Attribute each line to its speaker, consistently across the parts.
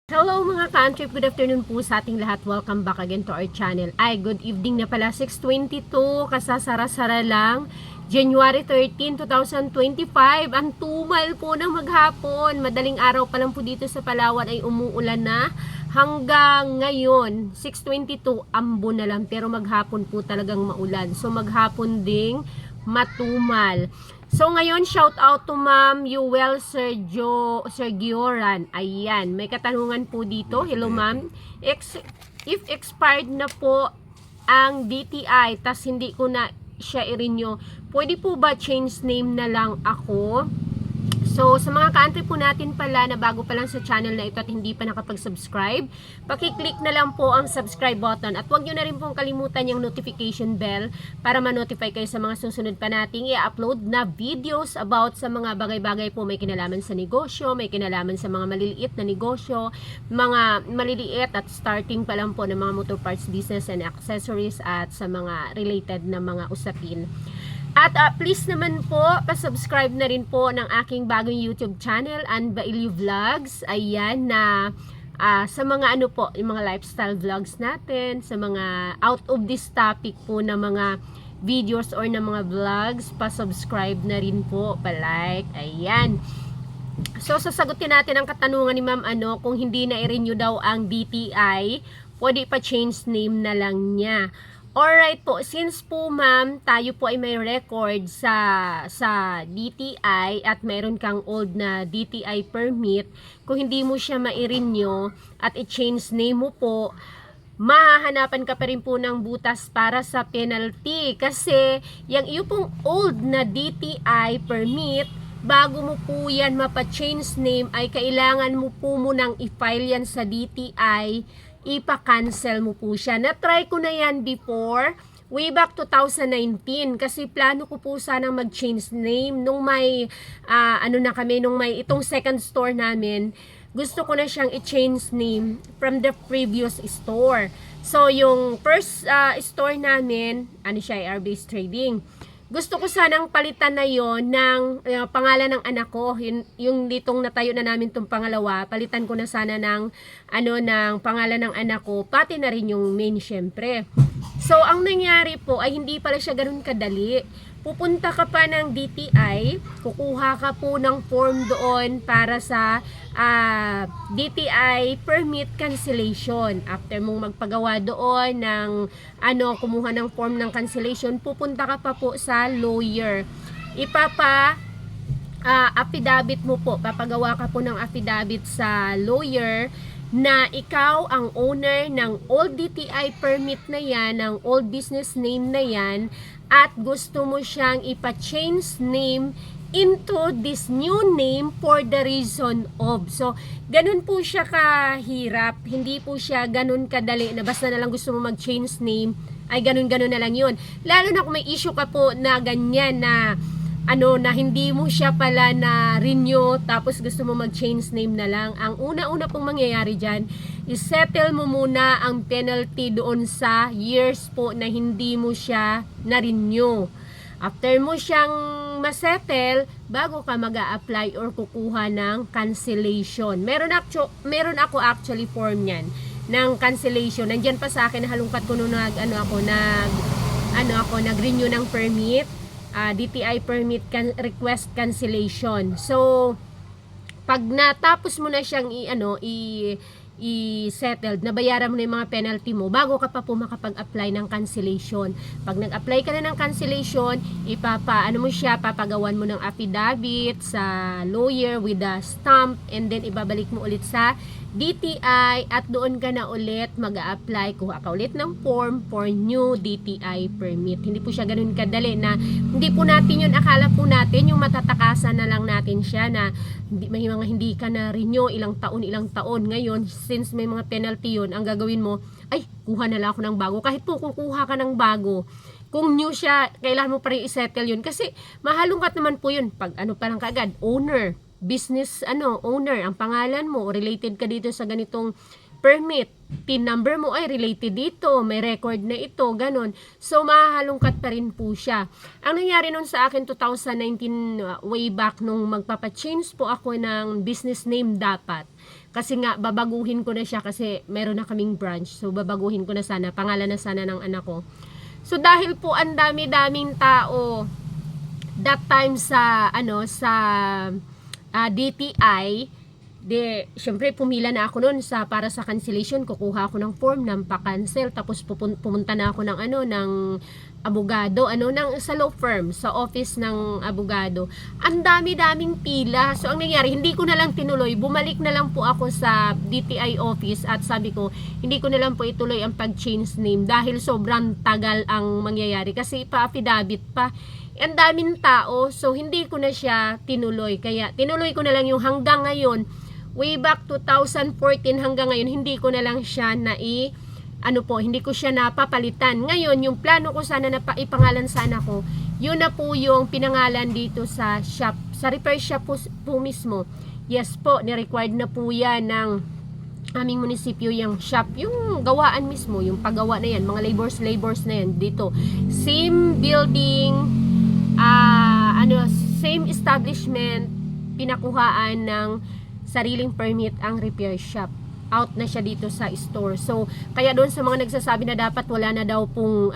Speaker 1: Hello mga ka-trip, good afternoon po sa ating lahat. Welcome back again to our channel. Good evening na pala, 6:22, kasasara-sara lang. January 13, 2025. Ang tumal po ng maghapon. Madaling araw pa lang po dito sa Palawan ay umuulan na. Hanggang ngayon, 6:22, ambo na lang. Pero maghapon po talagang maulan. So maghapon ding matumal. So ngayon, shout out to Ma'am Yuel Sergioran. Ayan, may katanungan po dito. Hello Ma'am. If expired na po ang DTI, tas hindi ko na siya i-renew, pwede po ba change name na lang ako? So, sa mga ka-entry po natin pala na bago pa lang sa channel na ito at hindi pa nakapag-subscribe, pakiclick na lang po ang subscribe button at huwag nyo na rin pong kalimutan yung notification bell para ma-notify kayo sa mga susunod pa nating i-upload na videos about sa mga bagay-bagay po may kinalaman sa negosyo, may kinalaman sa mga maliliit na negosyo, mga maliliit at starting pa lang po ng mga motor parts business and accessories at sa mga related na mga usapin. At please naman po, pa-subscribe na rin po ng aking bagong YouTube channel, Ann Bailey Vlogs. Ayan na sa mga ano po, yung mga lifestyle vlogs natin, sa mga out of this topic po na mga videos or na mga vlogs, pa-subscribe na rin po, pa-like. Ayan. So, sasagutin natin ang katanungan ni Ma'am kung hindi na i-renew daw ang DTI, pwede pa change name na lang niya. Alright po, since po ma'am, tayo po ay may record sa DTI at mayroon kang old na DTI permit, kung hindi mo siya ma-renew at i-change name mo po, mahahanapan ka pa rin po ng butas para sa penalty. Kasi yung iyo pong old na DTI permit, bago mo po yan mapa-change name, ay kailangan mo po munang i-file yan sa DTI, ipa-cancel mo po siya. Na-try ko na yan before, way back 2019, kasi plano ko po sanang mag-change name nung may, nung may itong second store namin, gusto ko na siyang i-change name from the previous store. So, yung first store namin, AR-based trading. Gusto ko sanang palitan na yon ng pangalan ng anak ko. Yung ditong natayo na namin tong pangalawa, palitan ko na sana ng ng pangalan ng anak ko, pati na rin yung main syempre. So, ang nangyari po ay hindi pala siya ganun kadali. Pupunta ka pa ng DTI, kukuha ka po ng form doon para sa DTI permit cancellation. After mong magpagawa doon ng kumuha ng form ng cancellation, pupunta ka pa po sa lawyer. Affidavit mo po, papagawa ka po ng affidavit sa lawyer na ikaw ang owner ng old DTI permit na yan, ng old business name na yan, at gusto mo siyang ipa-change name into this new name for the reason of. So, ganun po siya kahirap. Hindi po siya ganun kadali na basta na lang gusto mo mag-change name, ay ganun-ganun na lang yun. Lalo na kung may issue ka po na ganyan na na hindi mo siya pala na renew tapos gusto mo mag-change name na lang. Ang una-una pong mangyayari dyan is settle mo muna ang penalty doon sa years po na hindi mo siya na-renew. After mo siyang masettle, bago ka mag-a-apply or kukuha ng cancellation. Meron ako actually form yan ng cancellation. Nandiyan pa sa akin, halungkat ko nung nag-renew ng permit. DTI permit request cancellation. So, pag natapos mo na siyang i-settled, nabayaran mo na yung mga penalty mo, bago ka pa po makapag-apply ng cancellation. Pag nag-apply ka na ng cancellation, papagawan mo ng affidavit sa lawyer with a stamp, and then ibabalik mo ulit sa DTI at doon ka na ulit mag-a-apply, kuha ka ulit ng form for new DTI permit. Hindi po siya ganun kadali na hindi po natin yun, akala po natin yung matatakasan na lang natin siya na may mga hindi ka na renew ilang taon. Ngayon, since may mga penalty yun, ang gagawin mo, ay, kuha na lang ako ng bago. Kahit po kung kuha ka ng bago, kung new siya, kailangan mo pa rin i-settle yun. Kasi mahalungkat naman po yun. Pag parang kaagad, owner, business owner, ang pangalan mo, related ka dito sa ganitong permit, PIN number mo ay related dito, may record na ito, ganun. So, mahalungkat pa rin po siya. Ang nangyari nun sa akin, 2019, way back, nung magpapachange po ako ng business name dapat. Kasi nga, babaguhin ko na siya kasi meron na kaming branch. So, babaguhin ko na sana. Pangalan na sana ng anak ko. So, dahil po ang dami-daming tao that time sa, DTI, syempre pumila na ako noon para sa cancellation, kukuha ako ng form ng pa-cancel, tapos pumunta na ako ng abogado, sa law firm, sa office ng abogado. Ang dami-daming pila. So ang nangyari, hindi ko na lang tinuloy. Bumalik na lang po ako sa DTI office at sabi ko, hindi ko na lang po ituloy ang pag-change name dahil sobrang tagal ang mangyayari kasi pa-affidavit pa. Ang daming tao, so hindi ko na siya tinuloy. Kaya tinuloy ko na lang yung hanggang ngayon. Way back 2014 hanggang ngayon, hindi ko na lang siya hindi ko siya napapalitan. Ngayon, yung plano ko sana na ipangalan sana ko, yun na po yung pinangalan dito sa shop, sa repair shop po mismo. Yes po, ni-required na po yan ng aming munisipyo yung shop, yung gawaan mismo, yung paggawa na yan, mga labors na yan dito. Same building, same establishment, pinakuhaan ng sariling permit ang repair shop. Out na siya dito sa store. So, kaya doon sa mga nagsasabi na dapat wala na daw pong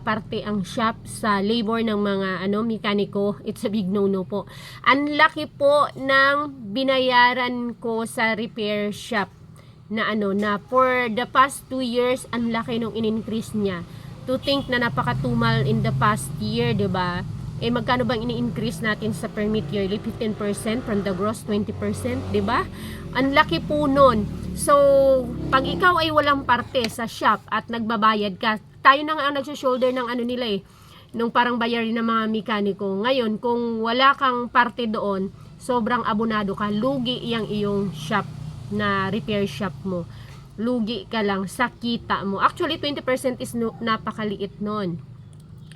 Speaker 1: parte ang shop sa labor ng mga mekaniko, it's a big no-no po. Ang laki po ng binayaran ko sa repair shop na for the past 2 years, ang laki nung in-increase niya. To think na napakatumal in the past year, 'di ba? Magkano bang ini-increase natin sa permit yearly? 15% from the gross, 20%, di ba? Ang laki po nun. So, pag ikaw ay walang parte sa shop at nagbabayad ka, tayo na nga ang nagsushoulder ng nila nung parang bayarin ng mga mekaniko. Ngayon, kung wala kang parte doon, sobrang abonado ka, lugi iyong shop na repair shop mo. Lugi ka lang sa kita mo. Actually, 20% is napakaliit nun.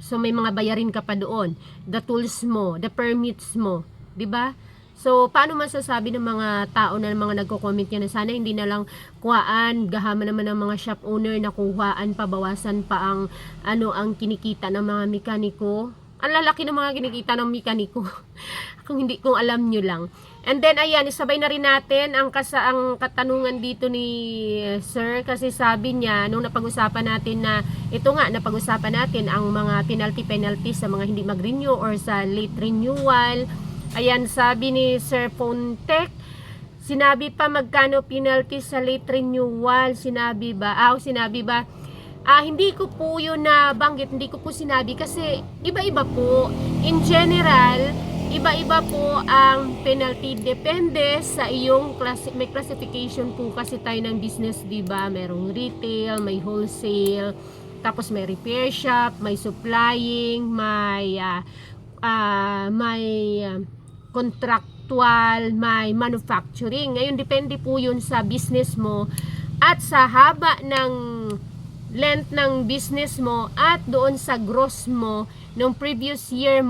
Speaker 1: So may mga bayarin ka pa doon, the tools mo, the permits mo, 'di ba? So paano masasabi ng mga tao na mga nagko-comment yan na sana hindi na lang kuhaan, gahaman naman ng mga shop owner na kuhaan pa, bawasan pa ang ang kinikita ng mga mekaniko. Ang lalaki ng mga kinikita ng mekaniko. kung alam nyo lang. And then ayan, isabay na rin natin ang katanungan dito ni Sir, kasi sabi niya nung napag-usapan natin na napag-usapan natin ang mga penalty sa mga hindi mag-renew or sa late renewal. Ayan, sabi ni Sir Fontec, sinabi pa magkano penalty sa late renewal, sinabi ba? Hindi ko po yun nabanggit, hindi ko po sinabi kasi iba-iba po. In general, iba-iba po ang penalty, depende sa iyong may classification po kasi tayo ng business, 'di ba? Merong retail, may wholesale, tapos may repair shop, may supplying, may contractual, may manufacturing. Ngayon depende po 'yun sa business mo at sa haba ng length ng business mo at doon sa gross mo nung previous year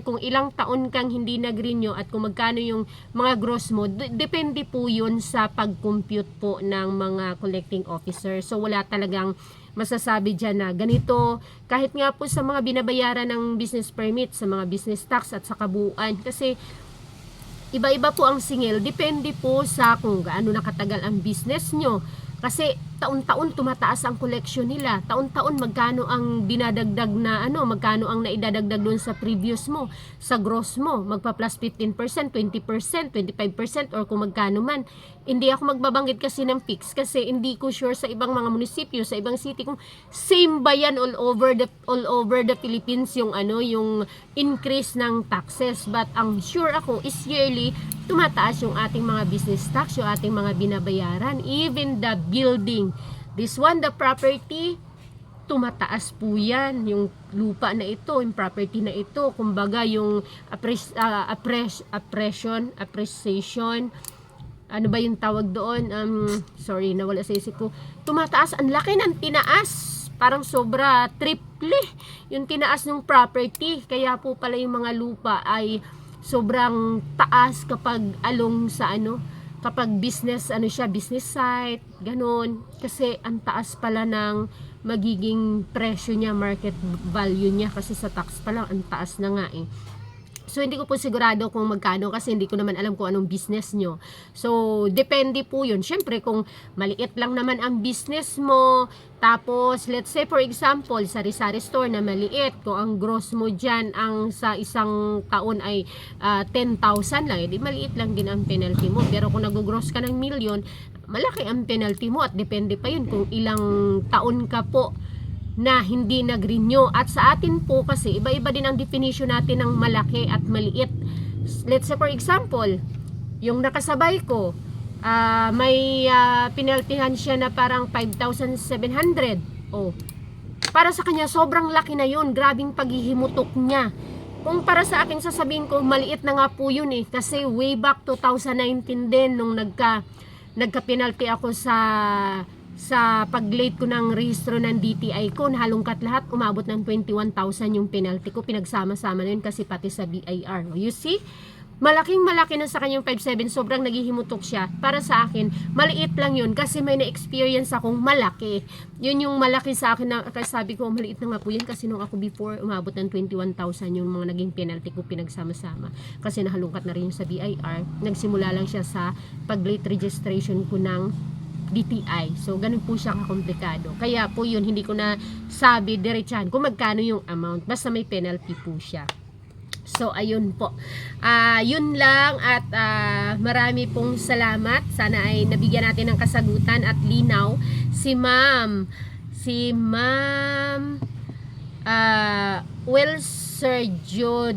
Speaker 1: kung ilang taon kang hindi nag-renew at kung magkano yung mga gross mo, depende po yun sa pag-compute po ng mga collecting officer. So wala talagang masasabi dyan na ganito, kahit nga po sa mga binabayaran ng business permit, sa mga business tax at sa kabuuan, kasi iba-iba po ang singil, depende po sa kung gaano nakatagal ang business nyo. Kasi taon-taon tumataas ang collection nila. Taon-taon magkano ang dinadagdag na magkano ang naidadagdag doon sa previous mo, sa gross mo, magpa plus 15%, 20%, 25% or kung magkano man. Hindi ako magbabanggit kasi ng fix kasi hindi ko sure sa ibang mga munisipyo, sa ibang city kung same ba yan all over the Philippines yung yung increase ng taxes. But ang sure ako is yearly tumataas yung ating mga business tax, yung ating mga binabayaran, even the building. This one, the property, tumataas po yan. Yung lupa na ito, yung property na ito, kumbaga yung appreciation, ano ba yung tawag doon? Sorry, nawala sa isip ko. Tumataas, ang laki ng tinaas. Parang sobra, triple yung tinaas ng property. Kaya po pala yung mga lupa ay sobrang taas kapag along sa kapag business business site, ganun, kasi ang taas pala ng magiging presyo niya, market value niya, kasi sa tax pa lang ang taas na nga So, hindi ko po sigurado kung magkano kasi hindi ko naman alam kung anong business nyo. So, depende po yun. Siyempre, kung maliit lang naman ang business mo, tapos, let's say for example, sari-sari store na maliit, kung ang gross mo dyan ang sa isang taon ay 10,000 lang, edi maliit lang din ang penalty mo. Pero kung nag-gross ka ng million, malaki ang penalty mo at depende pa yun kung ilang taon ka po na hindi nag-renew. At sa atin po kasi, iba-iba din ang definition natin ng malaki at maliit. Let's say for example, yung nakasabay ko, may pinaltihan siya na parang 5,700. Oh, para sa kanya, sobrang laki na yun. Grabing paghihimutok niya. Kung para sa akin, sasabihin ko, maliit na nga po yun eh. Kasi way back 2019 din, nung nagka-penalty ako sa pag-late ko ng rehistro ng DTI ko, halongkat lahat, umabot ng 21,000 yung penalty ko, pinagsama-sama na yun kasi pati sa BIR. You see? Malaking-malaki na sa kanyang 5,700, sobrang naghihimutok siya. Para sa akin, maliit lang yun kasi may na-experience akong malaki. Yun yung malaki sa akin na, kasi sabi ko, maliit na nga po yun kasi nung ako before, umabot ng 21,000 yung mga naging penalty ko pinagsama-sama. Kasi nahalungkat na rin yung sa BIR. Nagsimula lang siya sa pag-late registration ko ng DTI. So, ganun po siya kakomplikado. Kaya po yun, hindi ko na sabi diretsahan kung magkano yung amount. Basta may penalty po siya. So, ayun po. Yun lang at marami pong salamat. Sana ay nabigyan natin ng kasagutan at linaw. Si Ma'am Sergio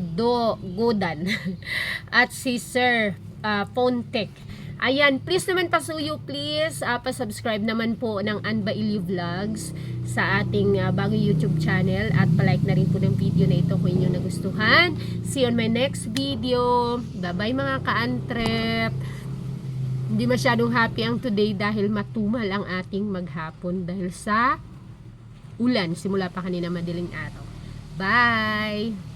Speaker 1: Godan at si Sir Pontek. Ayan, please naman pasuyo, please. Pa-subscribe naman po ng Anbailio Vlogs sa ating bagong YouTube channel at palike na rin po ng video na ito kung inyo nagustuhan. See you on my next video. Bye-bye mga ka-antrep. Hindi masyadong happy ang today dahil matumal ang ating maghapon dahil sa ulan. Simula pa kanina madaling araw. Bye!